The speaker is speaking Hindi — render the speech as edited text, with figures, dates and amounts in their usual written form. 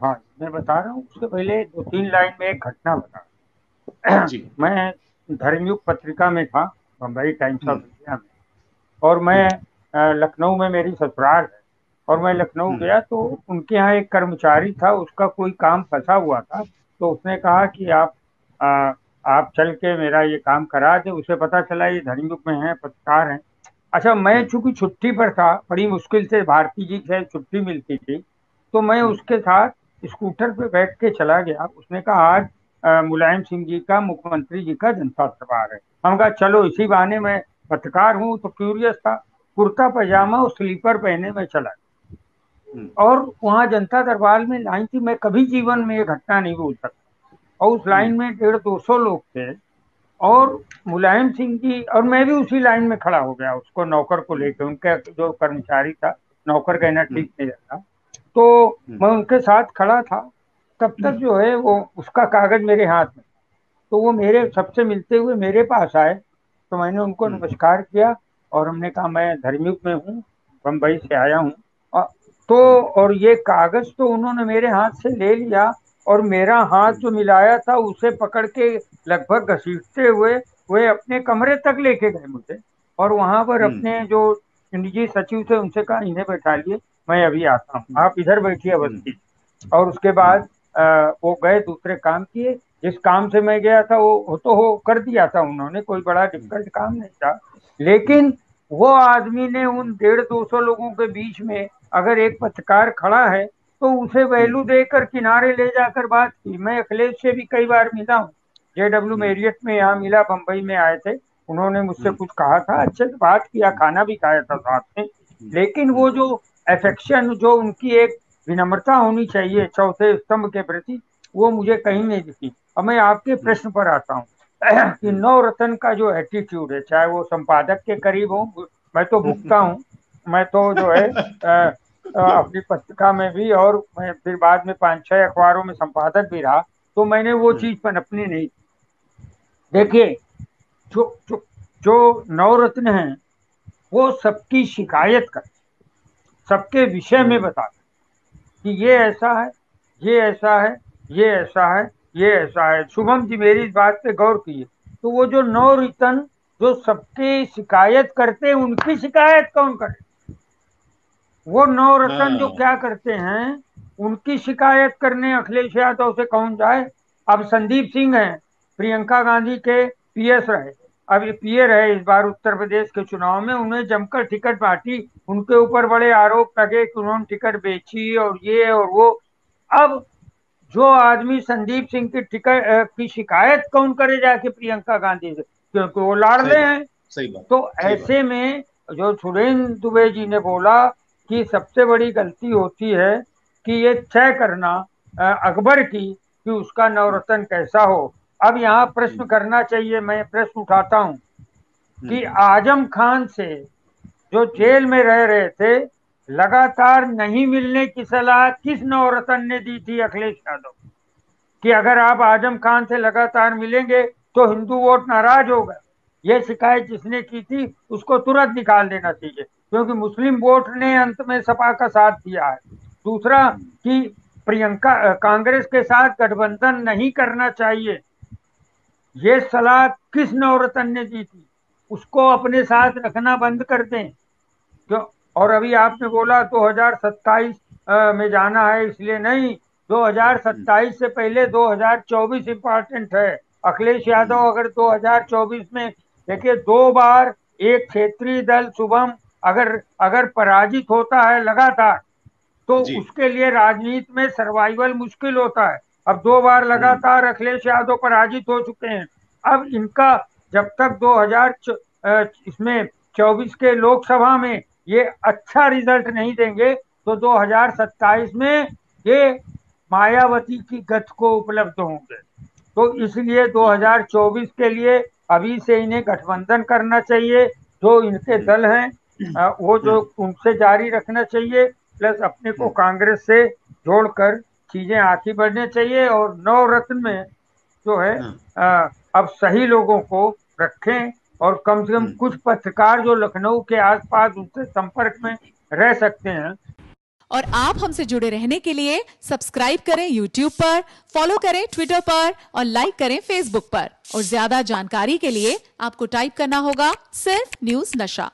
हाँ, मैं बता रहा हूँ। उससे पहले 2-3 लाइन में एक घटना बता। जी। मैं धर्मयुग पत्रिका में था, Bombay times of hmm. India में। और मैं हम्म। लखनऊ में मेरी ससुराल है। और मैं लखनऊ हम्म। गया तो उनके यहाँ एक कर्मचारी था, उसका कोई काम फंसा हुआ था। तो उसने कहा कि आ, आप चल के मेरा ये काम करा दे। उसे पता चला ये धर्मयुग में है, पत्रकार हैं। अच्छा, मैं हम्म। चूंकि छुट्टी पर था, बड़ी मुश्किल से भारती जी से छुट्टी मिलती थी, तो मैं हम्म। उसके साथ स्कूटर पे बैठ के चला गया। उसने कहा आज मुलायम सिंह जी का, मुख्यमंत्री जी का जनता दरबार है। हम कहा चलो इसी बहाने, मैं पत्रकार हूँ तो क्यूरियस था। कुर्ता हम्म। पजामा और स्लीपर पहने मैं चला। हम्म। और वहाँ जनता दरबार में लाइन थी। मैं कभी जीवन में ये घटना नहीं भूल सकता। और उस हम्म। लाइन में 150-200 लोग थे। हम्म। और मुलायम सिंह जी और मैं भी उसी लाइन में खड़ा हो गया, उसको नौकर को हम्म। लेकर। उनका जो कर्मचारी था, नौकर कहना हम्म। ठीक नहीं रहता, तो हम्म। मैं उनके साथ खड़ा था। तब तक जो है वो उसका कागज मेरे हाथ में। तो वो मेरे सबसे मिलते हुए मेरे पास आए, तो मैंने उनको हम्म। नमस्कार किया। और हमने कहा मैं धर्मयुग में हूँ, बम्बई से आया हूँ। और तो हम्म। और ये कागज तो उन्होंने मेरे हाथ से ले लिया। और मेरा हाथ हम्म। जो मिलाया था उसे पकड़ के लगभग घसीटते हुए वे अपने कमरे तक लेके गए मुझे। और वहां पर हम्म। अपने जो निजी सचिव थे उनसे कहा इन्हें बैठा लिए, मैं अभी आता हूँ, हम्म। आप इधर बैठिए हम्म। अवस्थी। और उसके हम्म। बाद वो गए दूसरे काम किए। जिस काम से मैं गया था वो तो हो कर दिया था उन्होंने, कोई बड़ा हम्म। डिफिकल्ट काम नहीं था। हम्म। लेकिन वो आदमी ने उन 150-200 लोगों के बीच में अगर एक पत्रकार खड़ा है तो उसे हम्म। वैल्यू देकर किनारे ले जाकर बात की। मैं अखिलेश से भी कई बार मिला हूँ, JW हम्म। मेरियट में यहाँ मिला, बम्बई में आए थे। उन्होंने मुझसे हम्म। कुछ कहा था, अच्छे से बात किया, खाना भी खाया था साथ में। हम्म। लेकिन वो हम्म। जो एफेक्शन, जो उनकी एक विनम्रता होनी चाहिए चौथे स्तंभ के प्रति, वो मुझे कहीं नहीं दिखी। अब मैं आपके हम्म। प्रश्न पर आता हूँ कि हम्म। नवरत्न का जो एटीट्यूड है, चाहे वो संपादक के करीब हो, मैं तो भुगता हूँ। मैं तो जो है अपनी पत्रिका में भी, और मैं फिर बाद में 5-6 अखबारों में संपादक भी रहा, तो मैंने वो हम्म। चीज पनपनी नहीं। देखिए, जो जो जो नवरत्न है वो सबकी शिकायत कर, सबके विषय में हम्म। बता कि ये ऐसा है, ये ऐसा है, ये ऐसा है, ये ऐसा है। शुभम जी मेरी इस बात पे गौर कीजिए। तो वो जो नवरत्न जो सबकी शिकायत करते हैं, उनकी शिकायत कौन करे? वो नवरत्न जो हाँ। क्या करते हैं, उनकी शिकायत करने अखिलेश यादव से कौन जाए? अब संदीप सिंह हैं, प्रियंका गांधी के पीएस रहे, अब ये पीए रहे इस बार उत्तर प्रदेश के चुनाव में। उन्हें जमकर टिकट बांटी, उनके ऊपर बड़े आरोप लगे कि उन्होंने टिकट बेची और ये और वो। अब जो आदमी संदीप सिंह की टिकट की शिकायत कौन करे जाके प्रियंका गांधी से, क्योंकि वो सही लाड़ले बात। हैं। सही बात। तो सही बात। ऐसे में जो सुरेंद्र दुबे जी ने बोला कि सबसे बड़ी गलती होती है कि ये तय करना अकबर की कि उसका हम्म। नवरत्न कैसा हो। अब यहाँ प्रश्न हम्म। करना चाहिए, मैं प्रश्न उठाता हूँ कि हम्म। आजम खान से जो हम्म। जेल में रह रहे थे, लगातार नहीं मिलने की सलाह किस नवरत्न ने दी थी अखिलेश यादव, कि अगर आप आजम खान से लगातार मिलेंगे तो हिंदू वोट नाराज होगा। यह शिकायत जिसने की थी उसको तुरंत निकाल देना चाहिए, क्योंकि मुस्लिम वोट ने अंत में सपा का साथ दिया है। दूसरा हम्म। कि प्रियंका कांग्रेस के साथ गठबंधन नहीं करना चाहिए, ये सलाह किस नवरत्न ने दी थी? उसको अपने हम्म। साथ रखना बंद कर दें। क्यों? और अभी आपने बोला 2027 में जाना है, इसलिए नहीं। हम्म। 2027 से पहले 2024 इंपॉर्टेंट है। अखिलेश यादव हम्म। अगर 2024 में, देखिए, 2 बार एक क्षेत्रीय दल शुभम अगर अगर पराजित होता है लगातार, तो जी। उसके लिए राजनीति में सर्वाइवल मुश्किल होता है। अब 2 बार हम्म। लगातार अखिलेश यादव पराजित हो चुके हैं। अब इनका जब तक 2000 इसमें 24 के लोकसभा में ये अच्छा रिजल्ट नहीं देंगे, तो 2027 में ये मायावती की गति को उपलब्ध होंगे। तो इसलिए बिल्कुल। 2024 के लिए अभी से इन्हें गठबंधन करना चाहिए। जो इनके हम्म। दल हैं वो जो हम्म। उनसे जारी रखना चाहिए, प्लस अपने को हम्म। कांग्रेस से जोड़कर चीजें आगे बढ़नी चाहिए। और नवरत्न में जो है हाँ। अब सही लोगों को रखें। और कम से कम हम्म। कुछ पत्रकार जो लखनऊ के आसपास उनसे संपर्क में रह सकते हैं, और आप हमसे जुड़े रहने के लिए सब्सक्राइब करें YouTube पर, फॉलो करें ट्विटर पर और लाइक करें Facebook पर। और ज्यादा जानकारी के लिए आपको टाइप करना होगा सिर्फ न्यूज नशा।